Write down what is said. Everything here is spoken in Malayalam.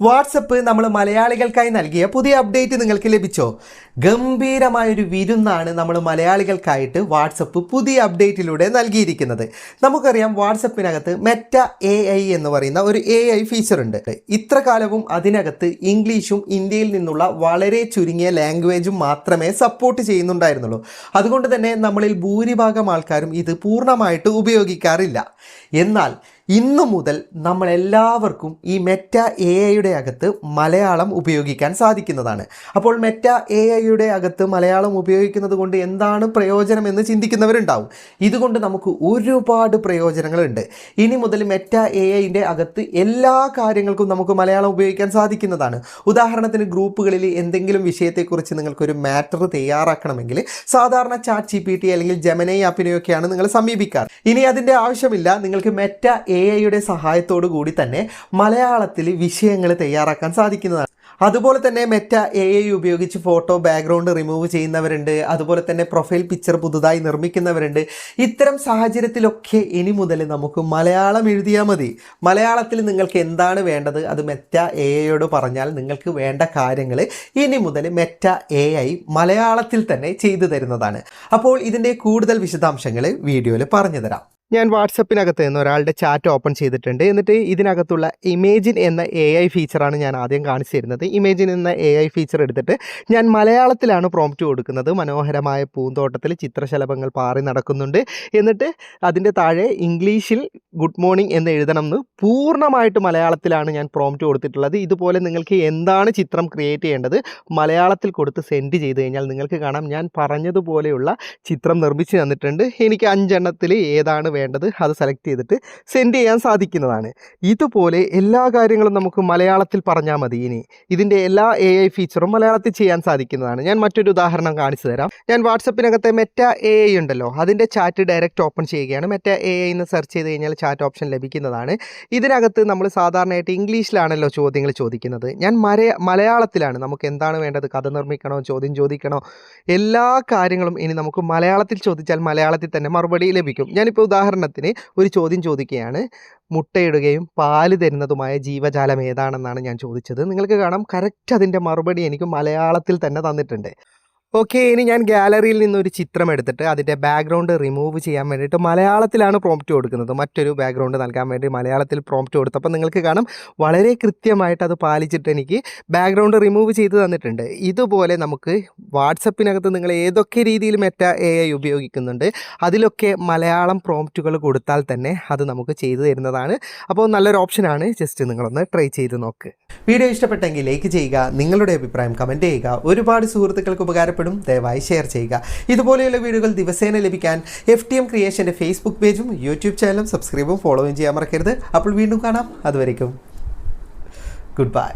വാട്സപ്പ് നമ്മൾ മലയാളികൾക്കായി നൽകിയ പുതിയ അപ്ഡേറ്റ് നിങ്ങൾക്ക് ലഭിച്ചോ? ഗംഭീരമായൊരു വിരുന്നാണ് നമ്മൾ മലയാളികൾക്കായിട്ട് വാട്സപ്പ് പുതിയ അപ്ഡേറ്റിലൂടെ നൽകിയിരിക്കുന്നത്. നമുക്കറിയാം വാട്സപ്പിനകത്ത് മെറ്റ AI എന്ന് പറയുന്ന ഒരു AI ഫീച്ചർ ഉണ്ട്. ഇത്ര കാലവും അതിനകത്ത് ഇംഗ്ലീഷും ഇന്ത്യയിൽ നിന്നുള്ള വളരെ ചുരുങ്ങിയ ലാംഗ്വേജും മാത്രമേ സപ്പോർട്ട് ചെയ്യുന്നുണ്ടായിരുന്നുള്ളൂ. അതുകൊണ്ട് തന്നെ നമ്മളിൽ ഭൂരിഭാഗം ആൾക്കാരും ഇത് പൂർണ്ണമായിട്ട് ഉപയോഗിക്കാറില്ല. എന്നാൽ ഇന്നു മുതൽ നമ്മളെല്ലാവർക്കും ഈ മെറ്റ AIയുടെ അകത്ത് മലയാളം ഉപയോഗിക്കാൻ സാധിക്കുന്നതാണ്. അപ്പോൾ മെറ്റ AIയുടെ അകത്ത് മലയാളം ഉപയോഗിക്കുന്നത് കൊണ്ട് എന്താണ് പ്രയോജനമെന്ന് ചിന്തിക്കുന്നവരുണ്ടാവും. ഇതുകൊണ്ട് നമുക്ക് ഒരുപാട് പ്രയോജനങ്ങളുണ്ട്. ഇനി മുതൽ മെറ്റ AIൻ്റെ അകത്ത് എല്ലാ കാര്യങ്ങൾക്കും നമുക്ക് മലയാളം ഉപയോഗിക്കാൻ സാധിക്കുന്നതാണ്. ഉദാഹരണത്തിന് ഗ്രൂപ്പുകളിൽ എന്തെങ്കിലും വിഷയത്തെക്കുറിച്ച് നിങ്ങൾക്കൊരു മാറ്റർ തയ്യാറാക്കണമെങ്കിൽ സാധാരണ ChatGPT അല്ലെങ്കിൽ ജെമിനി ആപ്പിനെയൊക്കെയാണ് നിങ്ങൾ സമീപിക്കാറ്. ഇനി അതിൻ്റെ ആവശ്യമില്ല. നിങ്ങൾക്ക് മെറ്റ AIയുടെ സഹായത്തോടു കൂടി തന്നെ മലയാളത്തിൽ വിഷയങ്ങൾ തയ്യാറാക്കാൻ സാധിക്കുന്നതാണ്. അതുപോലെ തന്നെ മെറ്റ AI ഉപയോഗിച്ച് ഫോട്ടോ ബാക്ക്ഗ്രൗണ്ട് റിമൂവ് ചെയ്യുന്നവരുണ്ട്. അതുപോലെ തന്നെ പ്രൊഫൈൽ പിക്ചർ പുതുതായി നിർമ്മിക്കുന്നവരുണ്ട്. ഇത്തരം സാഹചര്യത്തിലൊക്കെ ഇനി മുതൽ നമുക്ക് മലയാളം എഴുതിയാൽ മതി. മലയാളത്തിൽ നിങ്ങൾക്ക് എന്താണ് വേണ്ടത് അത് മെറ്റ AIയോട് പറഞ്ഞാൽ നിങ്ങൾക്ക് വേണ്ട കാര്യങ്ങൾ ഇനി മുതൽ മെറ്റ AI മലയാളത്തിൽ തന്നെ ചെയ്തു തരുന്നതാണ്. അപ്പോൾ ഇതിൻ്റെ കൂടുതൽ വിശദാംശങ്ങൾ വീഡിയോയിൽ പറഞ്ഞു തരാം. ഞാൻ വാട്സപ്പിനകത്ത് നിന്ന് ഒരാളുടെ ചാറ്റ് ഓപ്പൺ ചെയ്തിട്ടുണ്ട്. എന്നിട്ട് ഇതിനകത്തുള്ള ഇമേജിൻ എന്ന AI ഫീച്ചറാണ് ഞാൻ ആദ്യം കാണിച്ചു തരുന്നത്. ഇമേജിൻ എന്ന AI ഫീച്ചർ എടുത്തിട്ട് ഞാൻ മലയാളത്തിലാണ് പ്രോംപ്റ്റ് കൊടുക്കുന്നത്. മനോഹരമായ പൂന്തോട്ടത്തിൽ ചിത്രശലഭങ്ങൾ പാറി നടക്കുന്നുണ്ട്. എന്നിട്ട് അതിൻ്റെ താഴെ ഇംഗ്ലീഷിൽ ഗുഡ് മോർണിംഗ് എന്ന് എഴുതണം എന്ന് പൂർണ്ണമായിട്ട് മലയാളത്തിലാണ് ഞാൻ പ്രോംപ്റ്റ് കൊടുത്തിട്ടുള്ളത്. ഇതുപോലെ നിങ്ങൾക്ക് എന്താണ് ചിത്രം ക്രിയേറ്റ് ചെയ്യേണ്ടത് മലയാളത്തിൽ കൊടുത്ത് സെൻഡ് ചെയ്ത് കഴിഞ്ഞാൽ നിങ്ങൾക്ക് കാണാം ഞാൻ പറഞ്ഞതുപോലെയുള്ള ചിത്രം നിർമ്മിച്ച് തന്നിട്ടുണ്ട്. എനിക്ക് 5 എണ്ണത്തിൽ ഏതാണ് വേണ്ടത് അത് സെലക്ട് ചെയ്തിട്ട് സെൻഡ് ചെയ്യാൻ സാധിക്കുന്നതാണ്. ഇതുപോലെ എല്ലാ കാര്യങ്ങളും നമുക്ക് മലയാളത്തിൽ പറഞ്ഞാൽ മതി. ഇനി ഇതിൻ്റെ എല്ലാ AI ഫീച്ചറും മലയാളത്തിൽ ചെയ്യാൻ സാധിക്കുന്നതാണ്. ഞാൻ മറ്റൊരു ഉദാഹരണം കാണിച്ചു തരാം. ഞാൻ വാട്സപ്പിനകത്തെ മെറ്റ AI ഉണ്ടല്ലോ അതിൻ്റെ ചാറ്റ് ഡയറക്റ്റ് ഓപ്പൺ ചെയ്യുകയാണ്. മെറ്റ AI എന്ന് സെർച്ച് ചെയ്ത് കഴിഞ്ഞാൽ ചാറ്റ് ഓപ്ഷൻ ലഭിക്കുന്നതാണ്. ഇതിനകത്ത് നമ്മൾ സാധാരണയായിട്ട് ഇംഗ്ലീഷിലാണല്ലോ ചോദ്യങ്ങൾ ചോദിക്കുന്നത്. ഞാൻ മലയാളത്തിലാണ്. നമുക്ക് എന്താണ് വേണ്ടത്, കഥ നിർമ്മിക്കണോ, ചോദ്യം ചോദിക്കണോ, എല്ലാ കാര്യങ്ങളും ഇനി നമുക്ക് മലയാളത്തിൽ ചോദിച്ചാൽ മലയാളത്തിൽ തന്നെ മറുപടി ലഭിക്കും. ഞാനിപ്പോൾ ഉദാഹരണത്തിന് ഒരു ചോദ്യം ചോദിക്കുകയാണ്. മുട്ടയിടുകയും പാല് തരുന്നതുമായ ജീവജാലം ഏതാണെന്നാണ് ഞാൻ ചോദിച്ചത്. നിങ്ങൾക്ക് കാണാം കറക്റ്റ് അതിൻ്റെ മറുപടി എനിക്ക് മലയാളത്തിൽ തന്നെ തന്നിട്ടുണ്ട്. ഓക്കെ, ഇനി ഞാൻ ഗാലറിയിൽ നിന്നൊരു ചിത്രം എടുത്തിട്ട് അതിൻ്റെ ബാക്ക്ഗ്രൗണ്ട് റിമൂവ് ചെയ്യാൻ വേണ്ടിയിട്ട് മലയാളത്തിലാണ് പ്രോംപ്റ്റ് കൊടുക്കുന്നത്. മറ്റൊരു ബാക്ക്ഗ്രൗണ്ട് നൽകാൻ വേണ്ടി മലയാളത്തിൽ പ്രോംപ്റ്റ് കൊടുത്തപ്പോൾ നിങ്ങൾക്ക് കാണാം വളരെ കൃത്യമായിട്ട് അത് പാലിച്ചിട്ട് എനിക്ക് ബാക്ക്ഗ്രൗണ്ട് റിമൂവ് ചെയ്ത് തന്നിട്ടുണ്ട്. ഇതുപോലെ നമുക്ക് വാട്സപ്പിനകത്ത് നിങ്ങൾ ഏതൊക്കെ രീതിയിൽ മെറ്റ AI ഉപയോഗിക്കുന്നുണ്ട് അതിലൊക്കെ മലയാളം പ്രോംപ്റ്റുകൾ കൊടുത്താൽ തന്നെ അത് നമുക്ക് ചെയ്തു തരുന്നതാണ്. അപ്പോൾ നല്ലൊരു ഓപ്ഷനാണ്. ജസ്റ്റ് നിങ്ങളൊന്ന് ട്രൈ ചെയ്ത് നോക്ക്. വീഡിയോ ഇഷ്ടപ്പെട്ടെങ്കിൽ ലൈക്ക് ചെയ്യുക, നിങ്ങളുടെ അഭിപ്രായം കമൻറ്റ് ചെയ്യുക. ഒരുപാട് സുഹൃത്തുക്കൾക്ക് ഉപകാരപ്പെടും. ദയവായി ഷെയർ ചെയ്യുക. ഇതുപോലെയുള്ള വീഡിയോകൾ ദിവസേന ലഭിക്കാൻ FTM ക്രിയേഷൻ്റെ ഫേസ്ബുക്ക് പേജും യൂട്യൂബ് ചാനലും സബ്സ്ക്രൈബും ഫോളോയും ചെയ്യാൻ മറക്കരുത്. അപ്പോൾ വീണ്ടും കാണാം. അതുവരേക്കും ഗുഡ് ബൈ.